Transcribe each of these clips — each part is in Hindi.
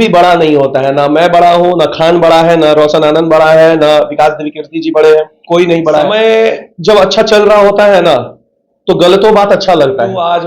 भी बड़ा नहीं होता है, ना मैं बड़ा हूं, ना खान बड़ा है, ना रोशन आनंद बड़ा है, ना विकास देवी कीर्ति जी बड़े हैं, कोई नहीं बड़ा है। समय जब अच्छा चल रहा होता है ना तो गलतों बात अच्छा लगता है। तो आज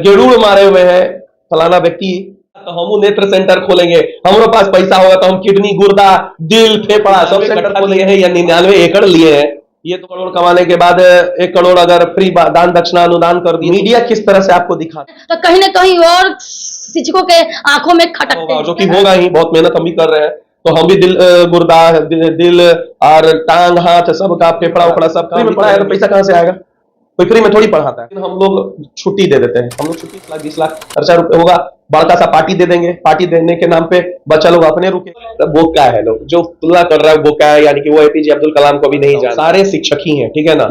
गेड़ूड़ मारे हुए हैं फलाना व्यक्ति, तो हम नेत्र सेंटर खोलेंगे, हमारे पास पैसा होगा तो हम किडनी, गुर्दा, दिल, फेफड़ा सब सेंटर खोलेंगे हैं या 99 एकड़ लिए हैं। ये तो करोड़ कमाने के बाद 1 करोड़ अगर फ्री दान दक्षिणा अनुदान कर दिया, मीडिया किस तरह से आपको दिखाता है तो कहीं ना कहीं और शिक्षकों के आंखों में खटकते हैं, जो कि होगा ही। बहुत मेहनत हम भी कर रहे हैं, तो हम भी दिल, गुर्दा, दिल और टांग, हाथ सबका, फेफड़ा उफड़ा सब फ्री में पढ़ाया, तो पैसा कहां से आएगा? कोई फ्री में थोड़ी पढ़ाता है। हम लोग छुट्टी दे देते हैं, हम लोग छुट्टी 20 लाख खर्चा रुपए होगा, बड़का सा पार्टी दे देंगे, पार्टी देने के नाम पे बच्चा लोग अपने रुके। वो क्या है, लोग जो तुलना कर रहा है वो क्या है, यानी कि वो एपीजे अब्दुल कलाम को भी नहीं जानता। सारे शिक्षक ही हैं, ठीक है ना।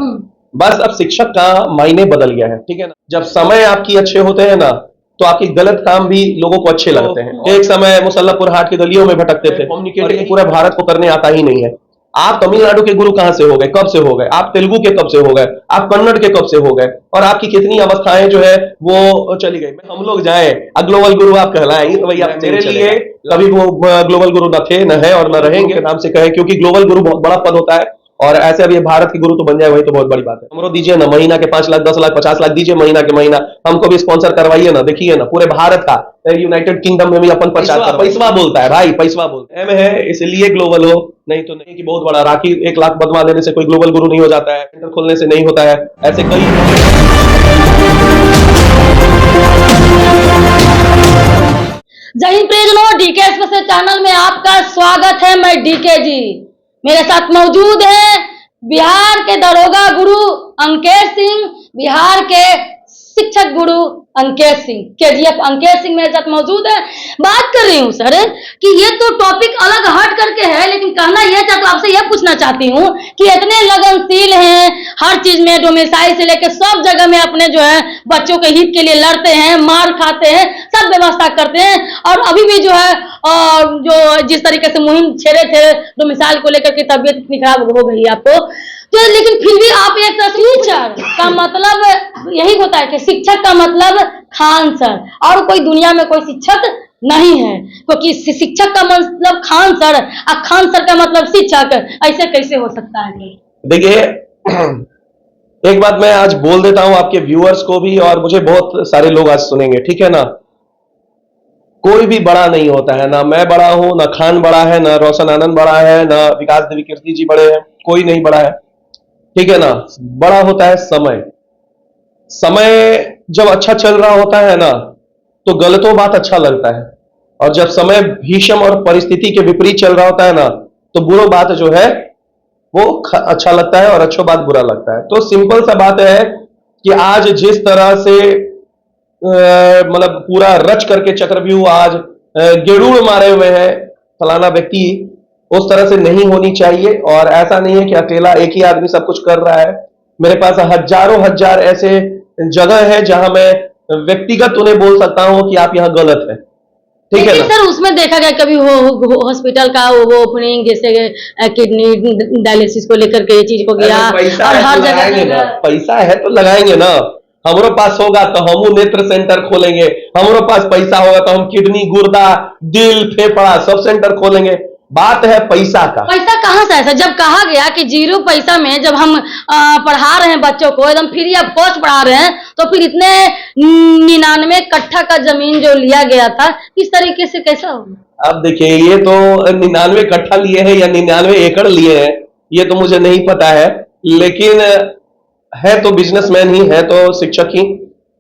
बस अब शिक्षक का मायने बदल गया है, ठीक है ना। जब समय आपकी अच्छे होते हैं ना तो आपकी गलत काम भी लोगों को अच्छे लगते हैं। एक समय मुसल्लमपुर हाट की गलियों में भटकते थे, कम्युनिकेट पूरे भारत को करने आता ही नहीं है। आप तमिलनाडु के गुरु कहां से हो गए, कब से हो गए? आप तेलुगु के कब से हो गए? आप कन्नड़ के कब से हो गए? और आपकी कितनी अवस्थाएं जो है वो चली गई। हम लोग जाएं ग्लोबल गुरु आप कहलाएं, तो भैया मेरे लिए कभी वो ग्लोबल गुरु न थे, न है और न रहेंगे नाम से कहे, क्योंकि ग्लोबल गुरु बहुत बड़ा पद होता है और ऐसे अभी भारत के गुरु तो बन जाए वही तो बहुत बड़ी बात है। हमरो दीजिए ना, महीना के 5 लाख, 10 लाख, 50 लाख दीजिए महीना के महीना, हमको भी स्पॉन्सर करवाइए ना। देखिए ना, पूरे भारत का, यूनाइटेड किंगडम में भी अपन प्रचार, पैसवा बोलता है भाई, पैसवा बोलता है। है इसलिए ग्लोबल हो, नहीं तो नहीं कि बहुत बड़ा राखी 1 लाख बदवा देने से कोई ग्लोबल गुरु नहीं हो जाता है, सेंटर खोलने से नहीं होता है। ऐसे कई जय हिंद प्रियजनों, डीके स्पेशल चैनल में आपका स्वागत है। मैं डीके जी, मेरे साथ मौजूद है बिहार के दरोगा गुरु अंकेश सिंह, बिहार के शिक्षक गुरु अंकेश सिंह, केजीएफ अंकेश सिंह मेरे साथ मौजूद है। बात कर रही हूँ सर कि ये तो टॉपिक अलग हट करके है, लेकिन कहना यह चाहता हूँ, आपसे यह पूछना चाहती हूँ कि इतने लगनशील हैं, हर चीज में डोमिसाइल से लेकर सब जगह में अपने जो है बच्चों के हित के लिए लड़ते हैं, मार खाते हैं, सब व्यवस्था करते हैं, और अभी भी जो है जो जिस तरीके से मुहिम छेड़े थे डोमिसाइल को लेकर के तबियत इतनी खराब हो गई आपको, तो लेकिन फिर भी आप एक टीचर का मतलब यही होता है कि शिक्षक का मतलब खान सर, और कोई दुनिया में कोई शिक्षक नहीं है, क्योंकि शिक्षक का मतलब खान सर और खान सर का मतलब शिक्षक, ऐसे कैसे हो सकता है? देखिए, एक बात मैं आज बोल देता हूं आपके व्यूअर्स को भी, और मुझे बहुत सारे लोग आज सुनेंगे, ठीक है ना। कोई भी बड़ा नहीं होता है, ना मैं बड़ा हूं, ना खान बड़ा है, ना रोशन आनंद बड़ा है, ना विकास देवी कीर्ति जी बड़े हैं, कोई नहीं बड़ा है, ठीक है ना। बड़ा होता है समय। समय जब अच्छा चल रहा होता है ना तो गलतों बात अच्छा लगता है, और जब समय भीषण और परिस्थिति के विपरीत चल रहा होता है ना तो बुरा बात जो है वो अच्छा लगता है और अच्छो बात बुरा लगता है। तो सिंपल सा बात है कि आज जिस तरह से मतलब पूरा रच करके चक्रव्यूह आज गेड़ूड़ मारे हुए हैं फलाना व्यक्ति, उस तरह से नहीं होनी चाहिए। और ऐसा नहीं है कि अकेला एक ही आदमी सब कुछ कर रहा है। मेरे पास हजारों हजार ऐसे जगह है जहां मैं व्यक्तिगत उन्हें बोल सकता हूं कि आप यहां गलत है, ठीक है ना। सर उसमें देखा गया कभी हॉस्पिटल का वो ओपनिंग, जैसे किडनी डायलिसिस को लेकर के ये चीज हो गया, और हर जगह पैसा है तो लगाएंगे ना। हमारे पास होगा तो हम नेत्र सेंटर खोलेंगे, हमारे पास पैसा होगा तो हम किडनी, गुर्दा, दिल, फेफड़ा सब सेंटर खोलेंगे। बात है पैसा का। पैसा कहाँ से है? जब कहा गया कि 0 पैसा में जब हम पढ़ा रहे हैं बच्चों को, एकदम फ्री ऑफ कॉस्ट पढ़ा रहे हैं, तो फिर इतने 99 कट्ठा का जमीन जो लिया गया था, इस तरीके से कैसा होगा? अब देखिए, ये तो 99 कट्ठा लिए हैं या 99 एकड़ लिए हैं ये तो मुझे नहीं पता है, लेकिन है तो बिजनेसमैन ही है, तो शिक्षक ही।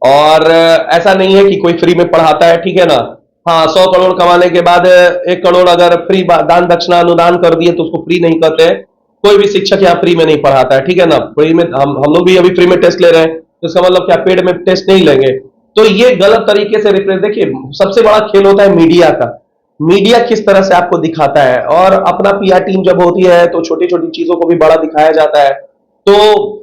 और ऐसा नहीं है कि कोई फ्री में पढ़ाता है, ठीक है ना। हाँ, 100 करोड़ कमाने के बाद 1 करोड़ अगर फ्री दान दक्षिणा अनुदान कर दिए तो उसको फ्री नहीं करते हैं। कोई भी शिक्षक यहाँ फ्री में नहीं पढ़ाता है, ठीक है ना। फ्री में हम लोग भी अभी फ्री में टेस्ट ले रहे हैं, तो इसका मतलब क्या पेड में टेस्ट नहीं लेंगे? तो ये गलत तरीके से देखिए, सबसे बड़ा खेल होता है मीडिया का। मीडिया किस तरह से आपको दिखाता है, और अपना पीआर टीम जब होती है तो छोटी छोटी चीजों को भी बड़ा दिखाया जाता है। तो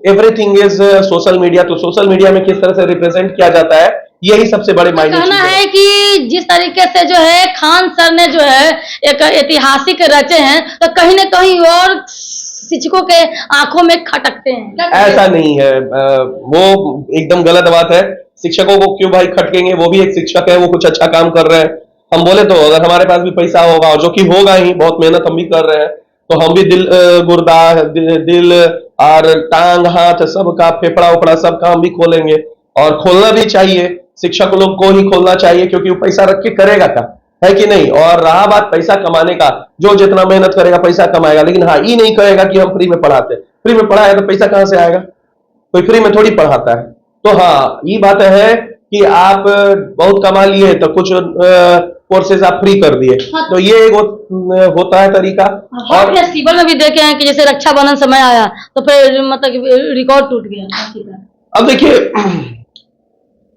एवरीथिंग इज सोशल मीडिया। तो सोशल मीडिया में किस तरह से रिप्रेजेंट किया जाता है, यही सबसे बड़े मायने कहना है कि जिस तरीके से जो है खान सर ने जो है एक ऐतिहासिक रचे हैं, तो कहीं ना कहीं और शिक्षकों के आंखों में खटकते हैं। ऐसा नहीं है, वो एकदम गलत बात है। शिक्षकों को क्यों भाई खटकेंगे, वो भी एक शिक्षक है, वो कुछ अच्छा काम कर रहे हैं। हम बोले तो अगर हमारे पास भी पैसा होगा, और जो कि होगा ही, बहुत मेहनत हम भी कर रहे हैं, तो हम भी दिल गुर्दा दिल और टांग हाथ सबका, फेफड़ा उफड़ा सबका हम भी खोलेंगे, और खोलना भी चाहिए। शिक्षक लोग को ही खोलना चाहिए, क्योंकि वो पैसा रख के करेगा क्या, है कि नहीं। और रहा बात पैसा कमाने का, जो जितना मेहनत करेगा पैसा कमाएगा, लेकिन हाँ ये नहीं कहेगा कि हम फ्री में पढ़ाते। फ्री में पढ़ाए तो पैसा कहां से आएगा, कोई फ्री में थोड़ी पढ़ाता है। तो हाँ ये बात है कि आप बहुत कमा लिए तो कुछ कोर्सेज आप फ्री कर दिए, हाँ। तो ये एक होता है तरीका। और फेस्टिवल में भी देखे हैं कि जैसे रक्षाबंधन समय आया तो फिर मतलब रिकॉर्ड टूट गया। अब देखिए,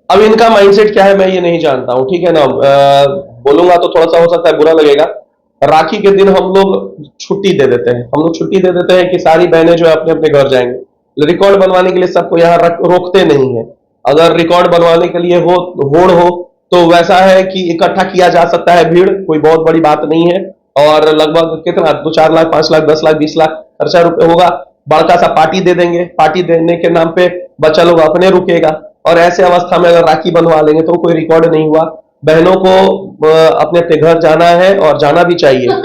अब इनका माइंडसेट क्या है मैं ये नहीं जानता हूं, ठीक है ना। बोलूंगा तो थोड़ा सा हो सकता है बुरा लगेगा। राखी के दिन हम लोग छुट्टी दे देते हैं, हम लोग छुट्टी दे देते हैं कि सारी बहनें जो है अपने अपने घर जाएंगे। रिकॉर्ड बनवाने के लिए सबको यहाँ रोकते नहीं है। अगर रिकॉर्ड बनवाने के लिए होड़ हो तो वैसा है कि इकट्ठा किया जा सकता है, भीड़ कोई बहुत बड़ी बात नहीं है। और लगभग कितना 2-4 लाख 5 लाख 10 लाख 20 लाख खर्चा होगा। बड़का सा पार्टी दे देंगे, पार्टी देने के नाम पे बच्चा लोग अपने रुकेगा, और ऐसे अवस्था में अगर राखी बनवा लेंगे तो कोई रिकॉर्ड नहीं हुआ। बहनों को अपने अपने घर जाना है और जाना भी चाहिए। तो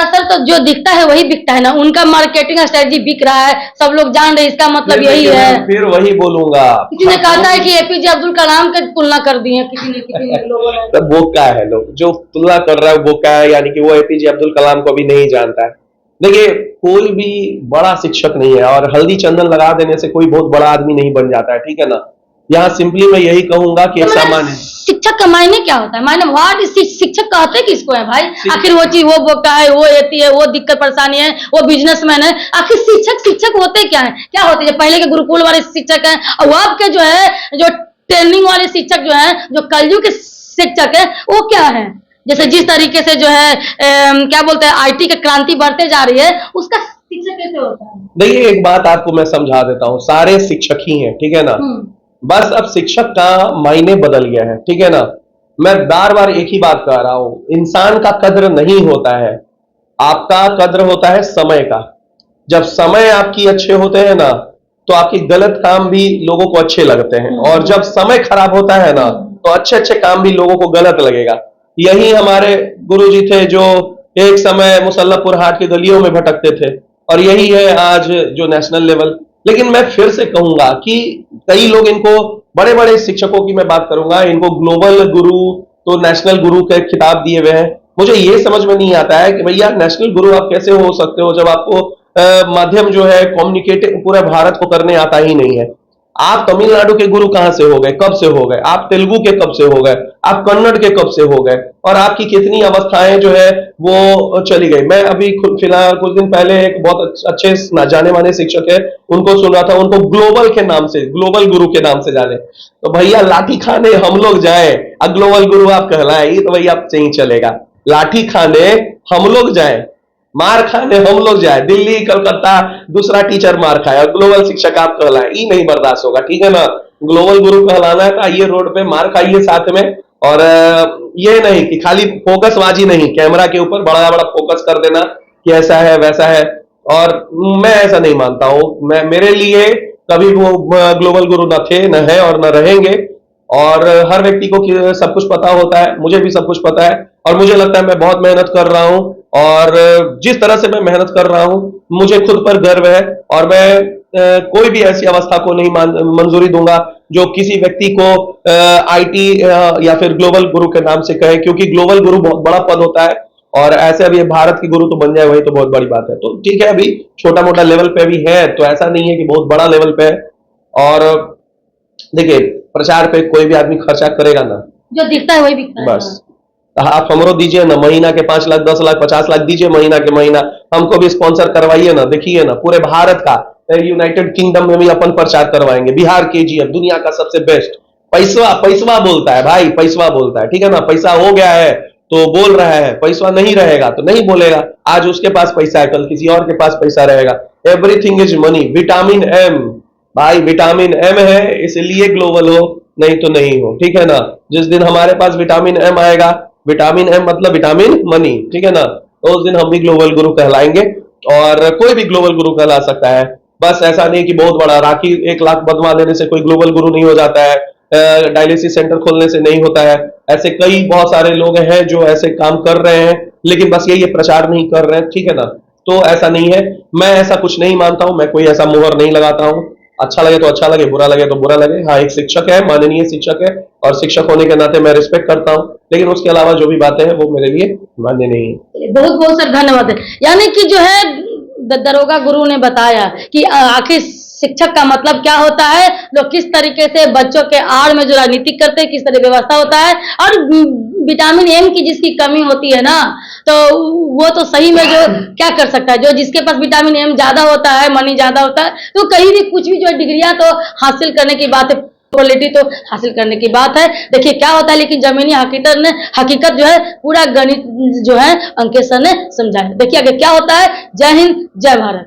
सर तो जो दिखता है वही बिकता है ना, उनका मार्केटिंग स्ट्रेटजी बिक रहा है, सब लोग जान रहे, इसका मतलब यही है। फिर वही बोलूंगा, किसी ने कहा है कि एपीजे अब्दुल कलाम की तुलना कर दी है किसी ने लोगों ने। वो क्या है, लोग जो तुलना कर रहा है वो क्या है, यानी कि वो एपीजे अब्दुल कलाम को भी नहीं जानता है। देखिए कोई भी बड़ा शिक्षक नहीं है, और हल्दी चंदन लगा देने से कोई बहुत बड़ा आदमी नहीं बन जाता है, ठीक है ना। यहाँ सिंपली मैं यही कहूंगा कि सामान्य शिक्षक का मायने क्या होता है, मायने व्हाट शिक्षक कहते किसको है भाई। आखिर वो चीज वो बोका है, वो एती है, वो दिक्कत परेशानी है, वो बिजनेसमैन है। आखिर शिक्षक होते क्या है, क्या होते हैं। पहले के गुरुकुल वाले शिक्षक हैं, और अब के जो है जो ट्रेनिंग वाले शिक्षक जो है, जो कलयुग के शिक्षक है, वो क्या है। जैसे जिस तरीके से जो है क्या बोलते हैं आईटी की क्रांति बढ़ते जा रही है, उसका शिक्षक कैसे होता है। देखिए एक बात आपको मैं समझा देता हूँ, सारे शिक्षक ही हैं, ठीक है ना। बस अब शिक्षक का मायने बदल गया है, ठीक है ना। मैं बार बार एक ही बात कह रहा हूं, इंसान का कद्र नहीं होता है, आपका कद्र होता है समय का। जब समय आपकी अच्छे होते हैं ना, तो आपकी गलत काम भी लोगों को अच्छे लगते हैं, और जब समय खराब होता है ना, तो अच्छे अच्छे काम भी लोगों को गलत लगेगा। यही हमारे गुरुजी थे जो एक समय मुसल्लमपुर हाट की गलियों में भटकते थे, और यही है आज जो नेशनल लेवल। लेकिन मैं फिर से कहूंगा कि कई लोग इनको, बड़े बड़े शिक्षकों की मैं बात करूंगा, इनको ग्लोबल गुरु तो नेशनल गुरु के खिताब दिए हुए हैं। मुझे ये समझ में नहीं आता है कि भैया नेशनल गुरु आप कैसे हो सकते हो जब आपको माध्यम जो है कम्युनिकेट पूरे भारत को करने आता ही नहीं है। आप तमिलनाडु के गुरु कहां से हो गए, कब से हो गए, आप तेलुगु के कब से हो गए, आप कन्नड़ के कब से हो गए, और आपकी कितनी अवस्थाएं जो है वो चली गई। मैं अभी फिलहाल कुछ दिन पहले एक बहुत अच्छे जाने माने शिक्षक है, उनको सुन रहा था, उनको ग्लोबल के नाम से, ग्लोबल गुरु के नाम से जाने। तो भैया लाठी खाने हम लोग जाए और ग्लोबल गुरु आप कहलाए, ये तो भैया आप नहीं चलेगा। लाठी खाने हम लोग जाए, मार खाने हम लोग जाए, दिल्ली कलकत्ता दूसरा टीचर मार खाए और ग्लोबल शिक्षक आप कहलाए, ये नहीं बर्दाश्त होगा, ठीक है ना। ग्लोबल गुरु कहलाना है तो आइए रोड पे मार खाइए साथ में, और ये नहीं कि खाली फोकसबाजी नहीं, कैमरा के ऊपर बड़ा बड़ा फोकस कर देना कि ऐसा है वैसा है। और मैं ऐसा नहीं मानता हूं, मैं मेरे लिए कभी वो ग्लोबल गुरु न थे, न है और न रहेंगे। और हर व्यक्ति को सब कुछ पता होता है, मुझे भी सब कुछ पता है, और मुझे लगता है मैं बहुत मेहनत कर रहा हूं, और जिस तरह से मैं मेहनत कर रहा हूं मुझे खुद पर गर्व है। और मैं कोई भी ऐसी अवस्था को नहीं मंजूरी दूंगा जो किसी व्यक्ति को आईटी या फिर ग्लोबल गुरु के नाम से कहे, क्योंकि ग्लोबल गुरु बहुत बड़ा पद होता है, और ऐसे अभी भारत की गुरु तो बन जाए वही तो बहुत बड़ी बात है। तो ठीक है, अभी छोटा मोटा लेवल पे भी है, तो ऐसा नहीं है कि बहुत बड़ा लेवल पे है। और देखिए प्रचार पे कोई भी आदमी खर्चा करेगा ना, जो दिखता है वही बिकता है। बस आप हमरो दीजिए ना, महीना के 5 लाख 10 लाख 50 लाख दीजिए, महीना के महीना हमको भी स्पॉन्सर करवाइए ना, देखिए ना पूरे भारत का, यूनाइटेड किंगडम में भी अपन प्रचार करवाएंगे, बिहार केजीएफ दुनिया का सबसे बेस्ट। पैसा पैसा बोलता है भाई, पैसा बोलता है, ठीक है ना। पैसा हो गया है तो बोल रहा है, पैसा नहीं रहेगा तो नहीं बोलेगा। आज उसके पास पैसा है, कल किसी और के पास पैसा रहेगा। Everything is money. Vitamin M भाई, विटामिन एम है इसलिए ग्लोबल हो, नहीं तो नहीं हो, ठीक है ना। जिस दिन हमारे पास विटामिन एम आएगा, विटामिन एम मतलब विटामिन मनी, ठीक है ना, तो उस दिन हम भी ग्लोबल गुरु कहलाएंगे, और कोई भी ग्लोबल गुरु कहला सकता है। बस ऐसा नहीं कि बहुत बड़ा राखी 1 लाख बनवा देने से कोई ग्लोबल गुरु नहीं हो जाता है, डायलिसिस सेंटर खोलने से नहीं होता है, ऐसे कई बहुत सारे लोग हैं जो ऐसे काम कर रहे हैं, लेकिन बस ये प्रचार नहीं कर रहे हैं, ठीक है ना। तो ऐसा नहीं है, मैं ऐसा कुछ नहीं मानता हूं, मैं कोई ऐसा मुहर नहीं लगाता हूं। अच्छा लगे तो अच्छा लगे, बुरा लगे तो बुरा लगे। हाँ, एक शिक्षक है, माननीय शिक्षक है, और शिक्षक होने के नाते मैं रिस्पेक्ट करता हूं, लेकिन उसके अलावा जो भी बातें हैं वो मेरे लिए मान्य नहीं है। बहुत बहुत सर धन्यवाद है। यानी कि जो है दरोगा गुरु ने बताया कि आखिर शिक्षक का मतलब क्या होता है, लोग किस तरीके से बच्चों के आड़ में जो राजनीति करते हैं, किस तरह व्यवस्था होता है, और विटामिन एम की जिसकी कमी होती है ना, तो वो तो सही में जो क्या कर सकता है, जो जिसके पास विटामिन एम ज्यादा होता है, मनी ज्यादा होता है, तो कहीं भी कुछ भी जो डिग्रियां तो हासिल करने की बात है, क्वालिटी तो हासिल करने की बात है। देखिए क्या होता है, लेकिन जमीनी हकीकत जो है पूरा गणित जो है अंकेश सर ने समझाया। देखिए आगे क्या होता है। जय हिंद, जय भारत।